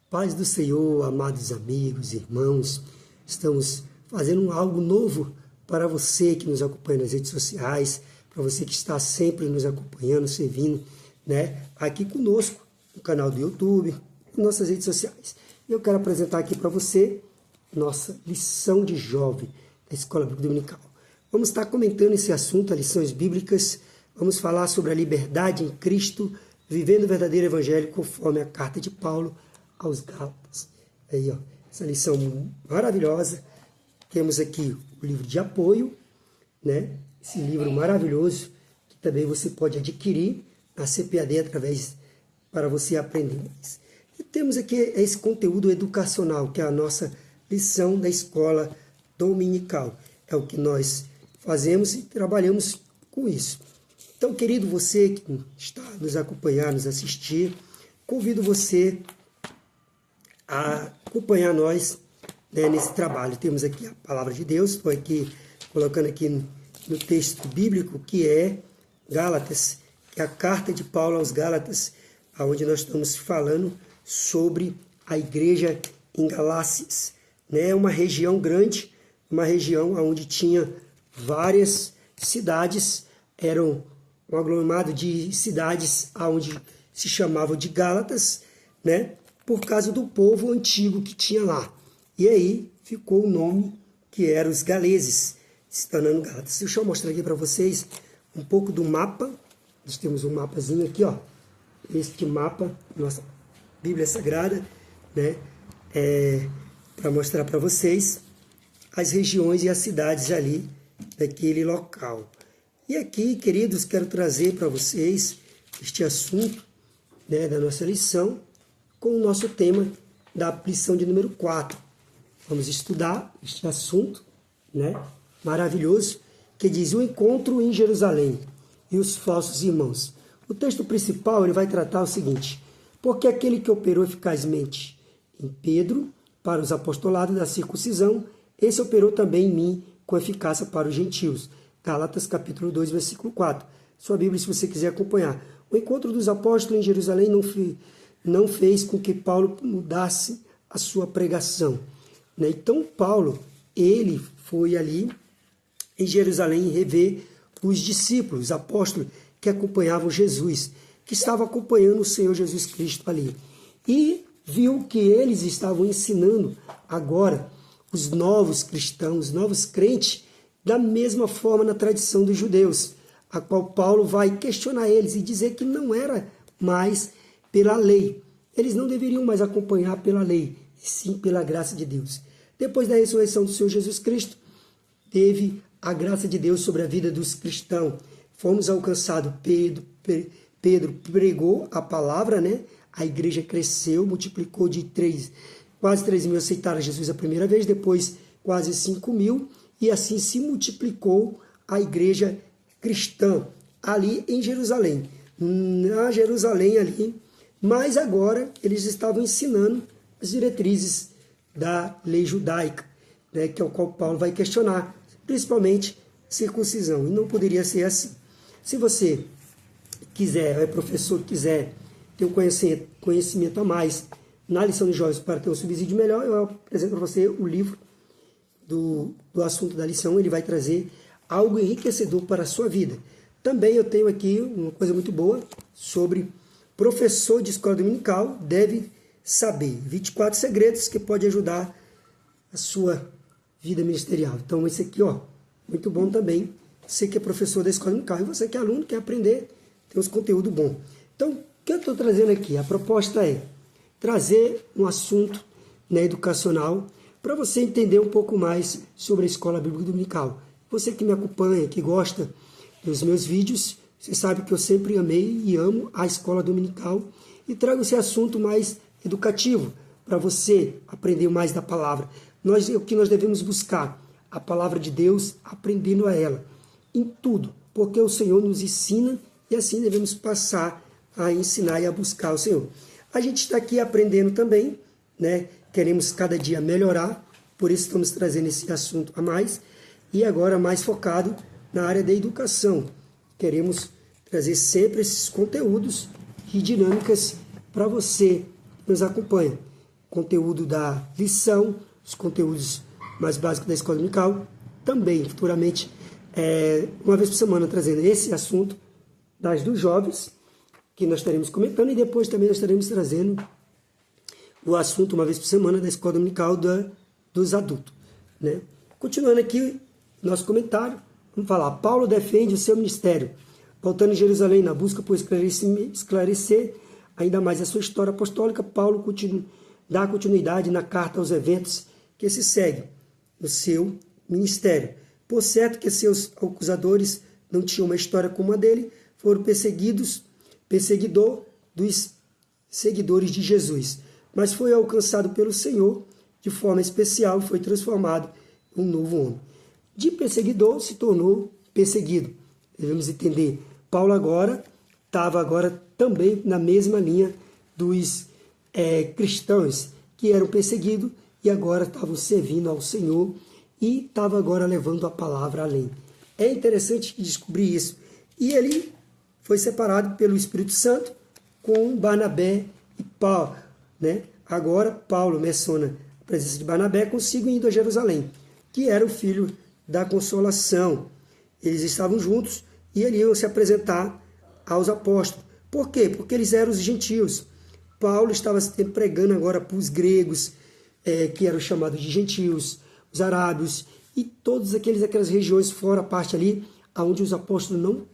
Paz do Senhor, amados amigos, irmãos, estamos fazendo algo novo para você que nos acompanha nas redes sociais, para você que está sempre nos acompanhando, servindo, aqui conosco, no canal do YouTube, nas nossas redes sociais. Eu quero apresentar aqui para você nossa lição de jovem da Escola Bíblica Dominical. Vamos estar comentando esse assunto, as lições bíblicas, vamos falar sobre a liberdade em Cristo, vivendo o verdadeiro evangelho conforme a carta de Paulo aos Gálatas. Aí, essa lição maravilhosa. Temos aqui o livro de apoio, esse livro maravilhoso, que também você pode adquirir na CPAD para você aprender mais. E temos aqui esse conteúdo educacional, que é a nossa lição da escola dominical. É o que nós fazemos e trabalhamos com isso. Então, querido você que está nos acompanhar, nos assistir, convido você a acompanhar nós nesse trabalho. Temos aqui a palavra de Deus, estou aqui colocando aqui no texto bíblico, que é Gálatas, que é a carta de Paulo aos Gálatas, onde nós estamos falando sobre a igreja em Galácias. É uma região grande, uma região onde tinha várias cidades, eram um aglomerado de cidades onde se chamavam de Gálatas, por causa do povo antigo que tinha lá. E aí ficou o nome que era os galeses, se tornando Gálatas. Deixa eu mostrar aqui para vocês um pouco do mapa. Nós temos um mapazinho aqui, este mapa, nossa Bíblia Sagrada, para mostrar para vocês as regiões e as cidades ali daquele local. E aqui, queridos, quero trazer para vocês este assunto da nossa lição com o nosso tema da lição de número 4. Vamos estudar este assunto maravilhoso, que diz o encontro em Jerusalém e os falsos irmãos. O texto principal ele vai tratar o seguinte: porque aquele que operou eficazmente em Pedro para os apostolados da circuncisão, esse operou também em mim com eficácia para os gentios. Gálatas capítulo 2, versículo 4. Sua Bíblia, se você quiser acompanhar. O encontro dos apóstolos em Jerusalém não fez com que Paulo mudasse a sua pregação. Então, Paulo, ele foi ali em Jerusalém rever os discípulos, os apóstolos que acompanhavam Jesus, que estavam acompanhando o Senhor Jesus Cristo ali. E viu que eles estavam ensinando agora os novos cristãos, os novos crentes, da mesma forma na tradição dos judeus, a qual Paulo vai questionar eles e dizer que não era mais pela lei. Eles não deveriam mais acompanhar pela lei, sim pela graça de Deus. Depois da ressurreição do Senhor Jesus Cristo, teve a graça de Deus sobre a vida dos cristãos. Fomos alcançados. Pedro pregou a palavra, A igreja cresceu, multiplicou de quase 3 mil aceitaram Jesus a primeira vez, depois quase 5 mil, e assim se multiplicou a igreja cristã ali em Jerusalém. Na Jerusalém ali, mas agora eles estavam ensinando as diretrizes da lei judaica, que é o qual Paulo vai questionar, principalmente circuncisão. E não poderia ser assim. Se você quiser, é professor, quiser ter um conhecimento a mais na lição de jovens para ter um subsídio melhor, eu apresento para você o livro do assunto da lição. Ele vai trazer algo enriquecedor para a sua vida. Também eu tenho aqui uma coisa muito boa sobre professor de escola dominical deve saber 24 segredos que pode ajudar a sua vida ministerial. Então esse aqui, muito bom também. Você que é professor da escola dominical e você que é aluno, quer aprender, tem uns conteúdo bom. Então, o que eu estou trazendo aqui? A proposta é trazer um assunto educacional para você entender um pouco mais sobre a escola bíblica dominical. Você que me acompanha, que gosta dos meus vídeos, você sabe que eu sempre amei e amo a escola dominical e trago esse assunto mais educativo para você aprender mais da palavra. O que nós devemos buscar? A palavra de Deus, aprendendo a ela em tudo, porque o Senhor nos ensina e assim devemos passar a ensinar e a buscar o Senhor. A gente está aqui aprendendo também, queremos cada dia melhorar, por isso estamos trazendo esse assunto a mais, e agora mais focado na área da educação. Queremos trazer sempre esses conteúdos e dinâmicas para você que nos acompanha. conteúdo da lição, os conteúdos mais básicos da escola dominical, também futuramente, uma vez por semana, trazendo esse assunto dos jovens, que nós estaremos comentando, e depois também nós estaremos trazendo o assunto, uma vez por semana, da escola dominical dos adultos. Né? Continuando aqui, nosso comentário, vamos falar, Paulo defende o seu ministério, voltando em Jerusalém na busca por esclarecer ainda mais a sua história apostólica. Paulo dá continuidade na carta aos eventos que se seguem no seu ministério. Por certo que seus acusadores não tinham uma história como a dele, foram perseguidor dos seguidores de Jesus, mas foi alcançado pelo Senhor de forma especial, foi transformado em um novo homem. De perseguidor se tornou perseguido. Devemos entender, Paulo estava também na mesma linha dos cristãos que eram perseguidos e agora estavam servindo ao Senhor e estava agora levando a palavra além. É interessante descobrir isso. E ele foi separado pelo Espírito Santo com Barnabé e Paulo. Né? Agora Paulo menciona a presença de Barnabé consigo indo a Jerusalém, que era o filho da consolação. Eles estavam juntos e eles iam se apresentar aos apóstolos. Por quê? Porque eles eram os gentios. Paulo estava pregando agora para os gregos, que eram chamados de gentios, os arábios e todas aquelas regiões fora a parte ali, onde os apóstolos não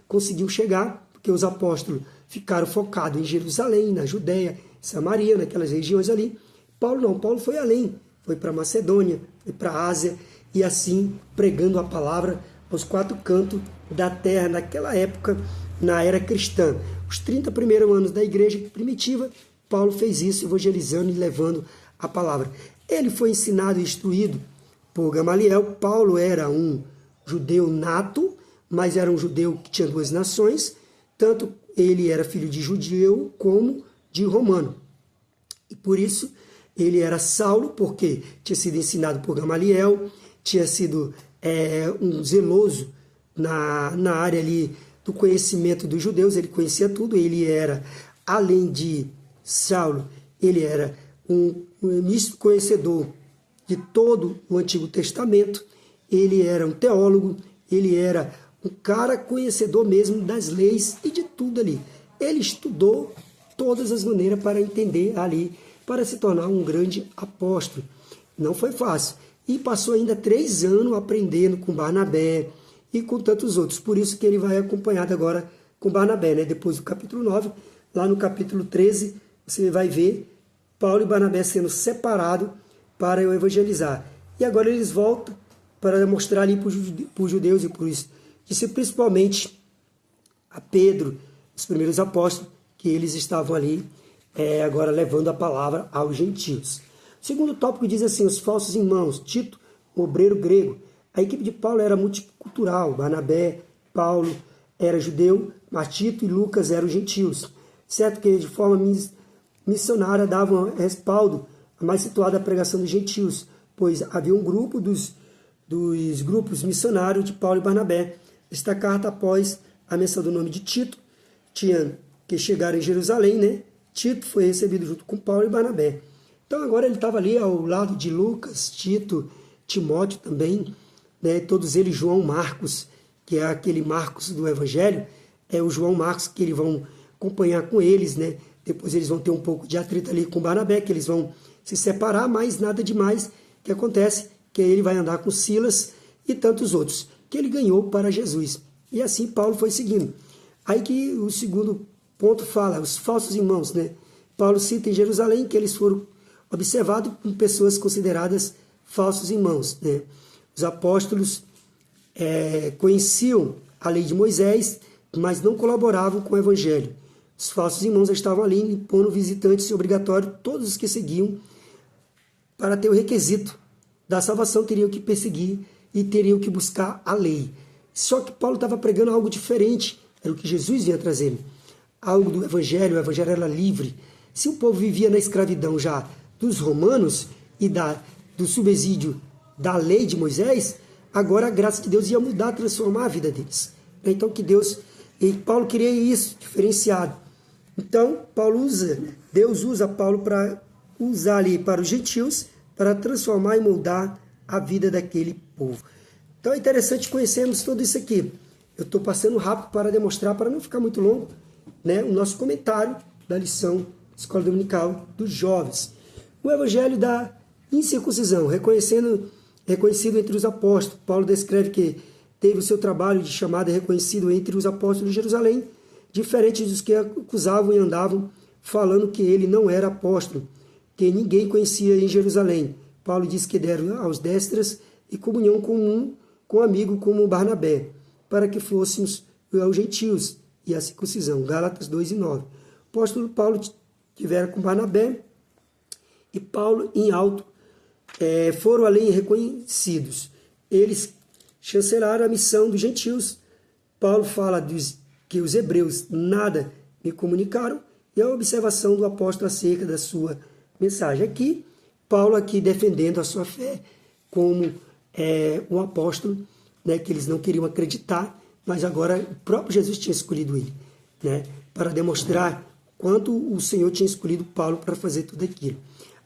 conseguiam chegar, porque os apóstolos ficaram focados em Jerusalém, na Judéia, Samaria, naquelas regiões ali. Paulo não, Paulo foi além, foi para Macedônia, foi para a Ásia, e assim pregando a palavra aos quatro cantos da terra, naquela época, na era cristã. Os 30 primeiros anos da igreja primitiva, Paulo fez isso, evangelizando e levando a palavra. Ele foi ensinado e instruído por Gamaliel. Paulo era um judeu nato, mas era um judeu que tinha duas nações, tanto ele era filho de judeu como de romano. E por isso ele era Saulo, porque tinha sido ensinado por Gamaliel, tinha sido um zeloso na área ali do conhecimento dos judeus, ele conhecia tudo, ele era, além de Saulo, ele era um conhecedor de todo o Antigo Testamento, ele era um teólogo, ele era um cara conhecedor mesmo das leis e de tudo ali. Ele estudou todas as maneiras para entender ali, para se tornar um grande apóstolo. Não foi fácil. E passou ainda 3 anos aprendendo com Barnabé e com tantos outros. Por isso que ele vai acompanhado agora com Barnabé, né? Depois do capítulo 9, lá no capítulo 13, você vai ver Paulo e Barnabé sendo separados para evangelizar. E agora eles voltam para mostrar ali para os judeus e para os discípulos, principalmente a Pedro, os primeiros apóstolos, que eles estavam ali agora levando a palavra aos gentios. O segundo tópico diz assim, os falsos irmãos, Tito, um obreiro grego. A equipe de Paulo era multicultural, Barnabé, Paulo era judeu, mas Tito e Lucas eram gentios. Certo que de forma missionária davam respaldo a mais situada à pregação dos gentios, pois havia um grupo dos grupos missionários de Paulo e Barnabé. Esta carta, após a menção do nome de Tito, tinha que chegar em Jerusalém, né? Tito foi recebido junto com Paulo e Barnabé. Então agora ele estava ali ao lado de Lucas, Tito, Timóteo também, né? Todos eles, João Marcos, que é aquele Marcos do Evangelho, é o João Marcos que eles vão acompanhar com eles, né? Depois eles vão ter um pouco de atrito ali com Barnabé, que eles vão se separar, mas nada demais que acontece, que ele vai andar com Silas e tantos outros, que ele ganhou para Jesus. E assim Paulo foi seguindo. Aí que o segundo ponto fala, os falsos irmãos, né? Paulo cita em Jerusalém que eles foram observados como pessoas consideradas falsos irmãos, né? Os apóstolos conheciam a lei de Moisés, mas não colaboravam com o evangelho. Os falsos irmãos estavam ali impondo visitantes obrigatórios, todos os que seguiam, para ter o requisito da salvação, teriam que perseguir e teriam que buscar a lei. Só que Paulo estava pregando algo diferente, era o que Jesus vinha trazendo. Algo do evangelho, o evangelho era livre. Se o povo vivia na escravidão já dos romanos e do subsídio da lei de Moisés, agora a graça de Deus ia mudar, transformar a vida deles. Então Paulo queria isso, diferenciado. Então Deus usa Paulo para usar ali para os gentios, para transformar e moldar a vida daquele povo. Então é interessante conhecermos tudo isso aqui. Eu estou passando rápido para demonstrar, para não ficar muito longo, né, o nosso comentário da lição Escola Dominical dos Jovens. O Evangelho da Incircuncisão, reconhecido entre os apóstolos. Paulo descreve que teve o seu trabalho de chamada reconhecido entre os apóstolos de Jerusalém, diferente dos que acusavam e andavam falando que ele não era apóstolo, que ninguém conhecia em Jerusalém. Paulo diz que deram aos destras e comunhão comum com um amigo como Barnabé, para que fôssemos aos gentios e a circuncisão. Gálatas 2:9. O apóstolo Paulo tivera com Barnabé e Paulo em alto foram além reconhecidos. Eles chancelaram a missão dos gentios. Paulo fala que os hebreus nada me comunicaram e a observação do apóstolo acerca da sua mensagem. Aqui, Paulo aqui defendendo a sua fé como um apóstolo, né, que eles não queriam acreditar, mas agora o próprio Jesus tinha escolhido ele, né, para demonstrar quanto o Senhor tinha escolhido Paulo para fazer tudo aquilo.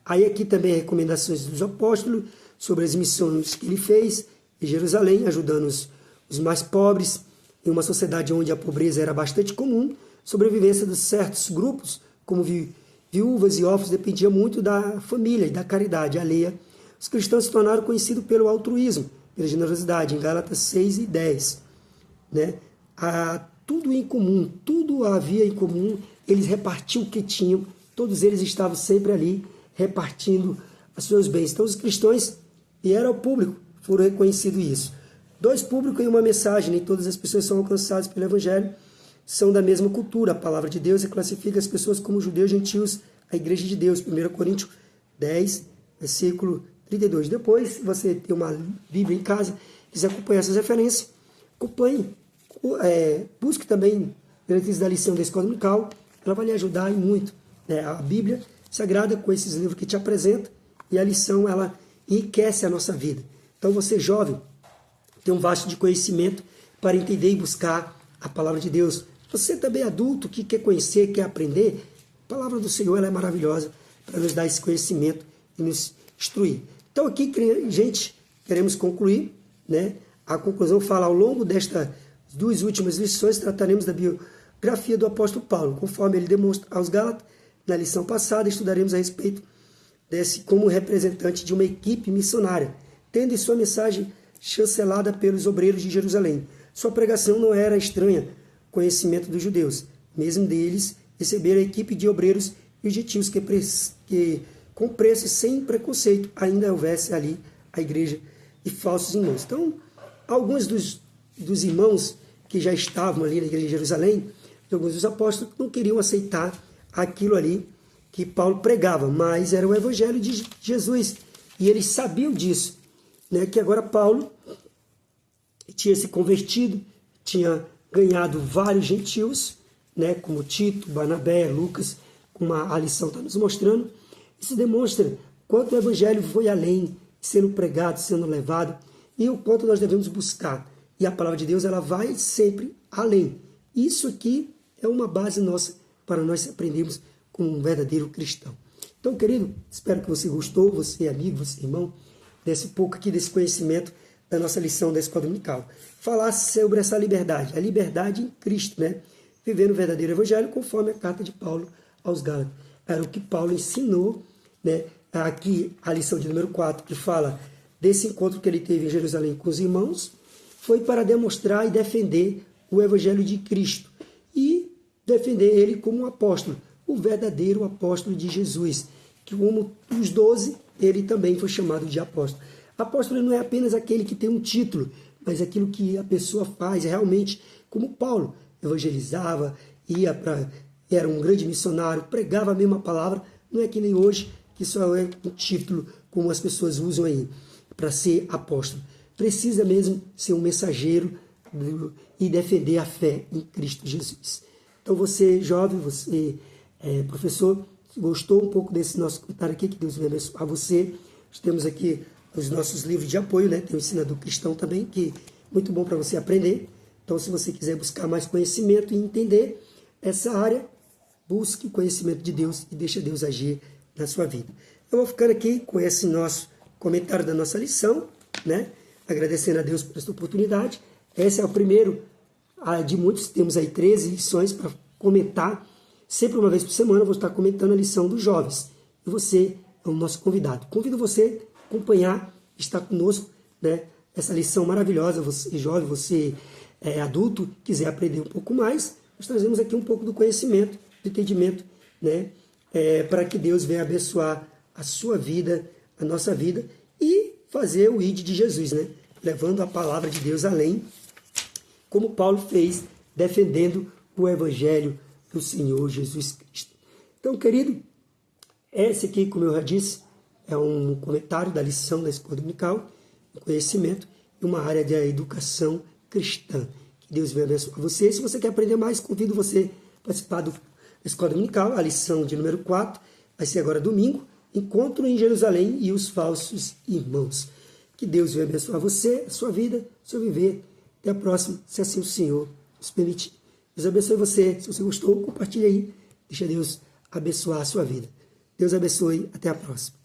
Aí aqui também recomendações dos apóstolos sobre as missões que ele fez em Jerusalém, ajudando os mais pobres, em uma sociedade onde a pobreza era bastante comum. Sobrevivência de certos grupos, como viúvas e órfãos, dependia muito da família e da caridade alheia. Os cristãos se tornaram conhecidos pelo altruísmo, pela generosidade, em Gálatas 6:10. Né? Tudo em comum, tudo havia em comum, eles repartiam o que tinham, todos eles estavam sempre ali, repartindo os seus bens. Então os cristãos, e era o público, foram reconhecidos isso. Dois públicos e uma mensagem, nem todas as pessoas são alcançadas pelo Evangelho, são da mesma cultura. A palavra de Deus classifica as pessoas como judeus, gentios, a igreja de Deus. 1 Coríntios 10, versículo 32. Depois, se você tem uma Bíblia em casa, quiser acompanhar essas referências, acompanhe. Busque também diretrizes da lição da Escola Dominical, ela vai lhe ajudar muito. A Bíblia Sagrada, com esses livros que te apresenta, e a lição, ela enriquece a nossa vida. Então, você jovem, tem um vasto de conhecimento para entender e buscar a palavra de Deus. Você também adulto que quer conhecer, quer aprender, a palavra do Senhor ela é maravilhosa para nos dar esse conhecimento e nos instruir. Então aqui, gente, queremos concluir, né? A conclusão fala, ao longo destas 2 últimas lições, trataremos da biografia do apóstolo Paulo, conforme ele demonstra aos Gálatas. Na lição passada, estudaremos a respeito desse como representante de uma equipe missionária, tendo em sua mensagem chancelada pelos obreiros de Jerusalém. Sua pregação não era estranha ao conhecimento dos judeus, mesmo deles receberam a equipe de obreiros e os gentios que com preço e sem preconceito ainda houvesse ali a igreja de falsos irmãos. Então, alguns dos irmãos que já estavam ali na igreja de Jerusalém, alguns dos apóstolos não queriam aceitar aquilo ali que Paulo pregava, mas era o evangelho de Jesus e eles sabiam disso, né? Que agora Paulo tinha se convertido, tinha ganhado vários gentios, né, como Tito, Barnabé, Lucas, como a lição está nos mostrando. Isso demonstra quanto o evangelho foi além, sendo pregado, sendo levado, e o quanto nós devemos buscar. E a palavra de Deus, ela vai sempre além. Isso aqui é uma base nossa para nós aprendermos como um verdadeiro cristão. Então, querido, espero que você gostou, você amigo, você irmão, desse pouco aqui desse conhecimento da nossa lição da Escola Dominical. Falar sobre essa liberdade, a liberdade em Cristo, né? Vivendo o verdadeiro evangelho conforme a carta de Paulo aos Gálatas. Era o que Paulo ensinou, né? Aqui a lição de número 4, que fala desse encontro que ele teve em Jerusalém com os irmãos, foi para demonstrar e defender o evangelho de Cristo e defender ele como um apóstolo, o verdadeiro apóstolo de Jesus, que como os 12, ele também foi chamado de apóstolo. Apóstolo não é apenas aquele que tem um título, mas aquilo que a pessoa faz realmente, como Paulo, evangelizava, era um grande missionário, pregava a mesma palavra, não é que nem hoje, que só é um título, como as pessoas usam aí, para ser apóstolo. Precisa mesmo ser um mensageiro e defender a fé em Cristo Jesus. Então você, jovem, você, professor, gostou um pouco desse nosso comentário aqui, que Deus vai abençoar você. Nós temos aqui os nossos livros de apoio, né? Tem o Ensinador Cristão também, que é muito bom para você aprender. Então, se você quiser buscar mais conhecimento e entender essa área, busque o conhecimento de Deus e deixa Deus agir na sua vida. Eu vou ficando aqui com esse nosso comentário da nossa lição, né? Agradecendo a Deus por essa oportunidade. Esse é o primeiro de muitos, temos aí 13 lições para comentar. Sempre uma vez por semana eu vou estar comentando a lição dos jovens. E você é o nosso convidado. Convido você a acompanhar, estar conosco, né? Essa lição maravilhosa. Você jovem, você adulto, quiser aprender um pouco mais, nós trazemos aqui um pouco do conhecimento, do entendimento, né? Para que Deus venha abençoar a sua vida, a nossa vida, e fazer o ID de Jesus, né? Levando a palavra de Deus além, como Paulo fez, defendendo o Evangelho do Senhor Jesus Cristo. Então, querido, esse aqui, como eu já disse, é um comentário da lição da escola dominical, do conhecimento, e uma área de educação cristã. Que Deus venha abençoar você. Se você quer aprender mais, convido você a participar da escola dominical, a lição de número 4, vai ser agora domingo, Encontro em Jerusalém e os falsos irmãos. Que Deus venha abençoar você, a sua vida, o seu viver. Até a próxima, se assim o Senhor nos permitir. Deus abençoe você. Se você gostou, compartilhe aí. Deixa Deus abençoar a sua vida. Deus abençoe. Até a próxima.